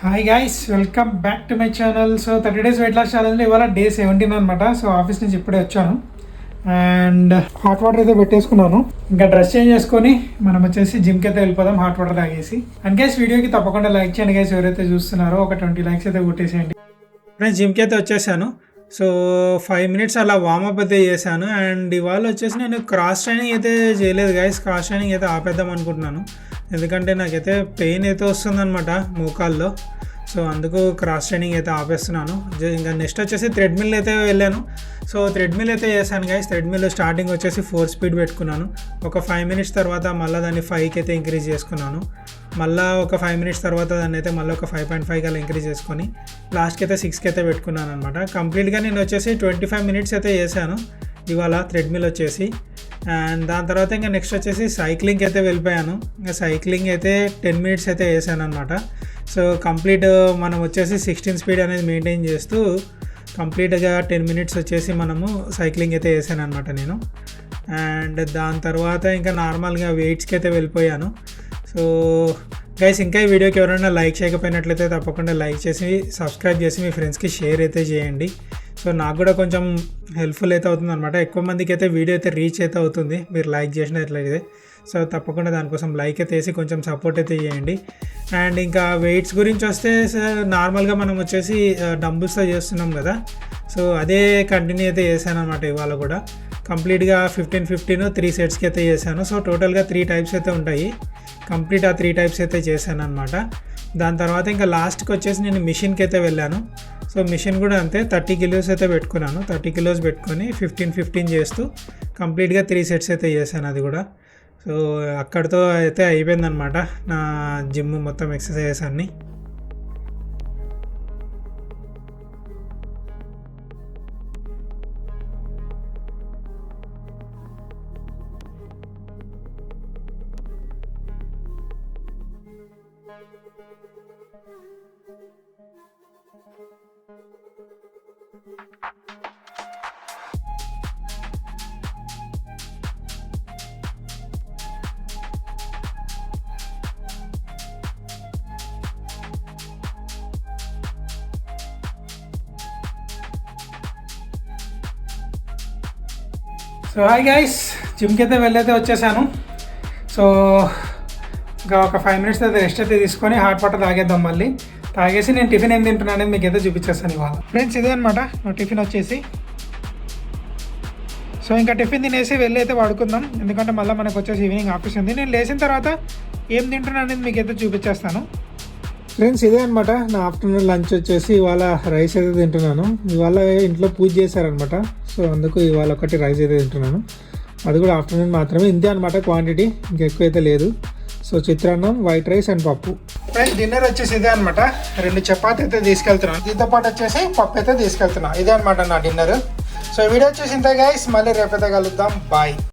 Hi guys, welcome back to my channel. So 30 days weight loss ఛాలెంజ్లో ఇవాళ day 17 అనమాట. So office నుంచి ఇప్పుడే వచ్చాను అండ్ హాట్ వాటర్ అయితే పెట్టేసుకున్నాను. ఇంకా డ్రెస్ చేంజ్ చేసుకొని మనం వచ్చేసి జిమ్కి అయితే వెళ్ళిపోదాం హాట్ వాటర్ తాగేసి. అండ్ గైస్ వీడియోకి తప్పకుండా లైక్ చేయండి గైస్. ఎవరైతే చూస్తున్నారో ఒక 20 likes అయితే కొట్టేసేయండి. నేను జిమ్కి అయితే వచ్చేసాను. సో 5 minutes అలా వార్మప్ అయితే చేశాను. అండ్ ఇవాళ వచ్చేసి నేను క్రాస్ ట్రైనింగ్ అయితే చేయలేదు గైస్. క్రాస్ ట్రైనింగ్ అయితే ఆపేద్దాం అనుకుంటున్నాను, ఎందుకంటే నాకైతే పెయిన్ అయితే వస్తుందన్నమాట మోకాల్లో. సో అందుకు క్రాస్ ట్రైనింగ్ అయితే ఆపేస్తున్నాను. ఇంకా నెక్స్ట్ వచ్చేసి థ్రెడ్మిల్ అయితే వెళ్ళాను. సో థ్రెడ్మిల్ అయితే చేశాను గైస్. థ్రెడ్మిల్ స్టార్టింగ్ వచ్చేసి 4 speed పెట్టుకున్నాను. ఒక 5 minutes తర్వాత మళ్ళీ దాన్ని 5కి అయితే ఇంక్రీజ్ చేసుకున్నాను. మళ్ళీ ఒక 5 minutes తర్వాత దాన్ని అయితే మళ్ళీ ఒక 5.5 అలా ఇంక్రీజ్ చేసుకొని లాస్ట్కి అయితే 6కి అయితే పెట్టుకున్నాను అనమాట. కంప్లీట్గా నేను వచ్చేసి 25 minutes అయితే చేశాను ఇవాళ థ్రెడ్మిల్ వచ్చేసి. అండ్ దాని తర్వాత ఇంకా నెక్స్ట్ వచ్చేసి సైక్లింగ్కి అయితే వెళ్ళిపోయాను. ఇంకా సైక్లింగ్ అయితే 10 minutes అయితే వేసాను అనమాట. సో కంప్లీట్ మనం వచ్చేసి 16 speed అనేది మెయింటైన్ చేస్తూ కంప్లీట్గా 10 minutes వచ్చేసి మనము సైక్లింగ్ అయితే వేసాను అనమాట నేను. అండ్ దాని తర్వాత ఇంకా నార్మల్గా వెయిట్స్కి అయితే వెళ్ళిపోయాను. సో గైస్, ఇంకా ఈ వీడియోకి ఎవరైనా లైక్ చేయకపోయినట్లయితే తప్పకుండా లైక్ చేసి సబ్స్క్రైబ్ చేసి మీ ఫ్రెండ్స్కి షేర్ అయితే చేయండి. సో నాకు కూడా కొంచెం హెల్ప్ఫుల్ అయితే అవుతుంది అనమాట. ఎక్కువ మందికి అయితే వీడియో అయితే రీచ్ అయితే అవుతుంది మీరు లైక్ చేసినట్లయితే. సో తప్పకుండా దానికోసం లైక్ అయితే వేసి కొంచెం సపోర్ట్ అయితే చేయండి. అండ్ ఇంకా వెయిట్స్ గురించి వస్తే నార్మల్గా మనం వచ్చేసి డంబుల్స్తో చేస్తున్నాం కదా. సో అదే కంటిన్యూ అయితే చేశాను అనమాట ఇవాళ కూడా. కంప్లీట్గా 15-15 3 setsకి అయితే చేశాను. సో టోటల్గా 3 types అయితే ఉంటాయి. కంప్లీట్ ఆ 3 types అయితే చేశాను అనమాట. దాని తర్వాత ఇంకా లాస్ట్కి వచ్చేసి నేను మిషన్కి అయితే వెళ్ళాను. సో మిషన్ కూడా అంతే 30 kilos అయితే పెట్టుకున్నాను. 30 kilos పెట్టుకొని 15-15 చేస్తూ కంప్లీట్గా 3 sets అయితే చేశాను అది కూడా. సో అక్కడితో అయితే అయిపోయిందనమాట నా జిమ్ మొత్తం ఎక్సర్సైజెస్ అన్నీ. సో హాయ్ గైస్, జిమ్కి అయితే వెళ్ళైతే వచ్చేసాను. సో ఇంకా ఒక 5 minutes అయితే రెస్ట్ అయితే తీసుకొని హాట్ వాటర్ తాగేద్దాం. మళ్ళీ తాగేసి నేను టిఫిన్ ఏం తింటున్నా అనేది మీకు అయితే చూపించేస్తాను ఇవాళ. ఫ్రెండ్స్ ఇదే అనమాట నా టిఫిన్ వచ్చేసి. సో ఇంకా టిఫిన్ తినేసి వెళ్ళి అయితే వాడుకుందాం, ఎందుకంటే మళ్ళీ మనకు వచ్చేసి ఈవినింగ్ ఆఫీస్ ఉంది. నేను లేచిన తర్వాత ఏం తింటున్నా అనేది మీకు అయితే చూపించేస్తాను. ఫ్రెండ్స్ ఇదే అనమాట నా ఆఫ్టర్నూన్ లంచ్ వచ్చేసి. ఇవాళ రైస్ అయితే తింటున్నాను. ఇవాళ ఇంట్లో పూజ చేశారనమాట. సో అందుకు ఇవాళ ఒకటి రైస్ అయితే తింటున్నాను. అది కూడా ఆఫ్టర్నూన్ మాత్రమే. ఇంతే అనమాట క్వాంటిటీ, ఇంకెక్కువ అయితే లేదు. సో చిత్రాన్నం, వైట్ రైస్ అండ్ పప్పు. ఫ్రెండ్స్ డిన్నర్ వచ్చేసి ఇదే అనమాట. 2 చపాతీ అయితే తీసుకెళ్తున్నాను. దీంతో పాటు వచ్చేసి పప్పు అయితే తీసుకెళ్తున్నాను. ఇదే అనమాట నా డిన్నర్. సో వీడియో వచ్చేసి ఇంతే గైస్, మళ్ళీ రేపైతే కలుద్దాం. బాయ్.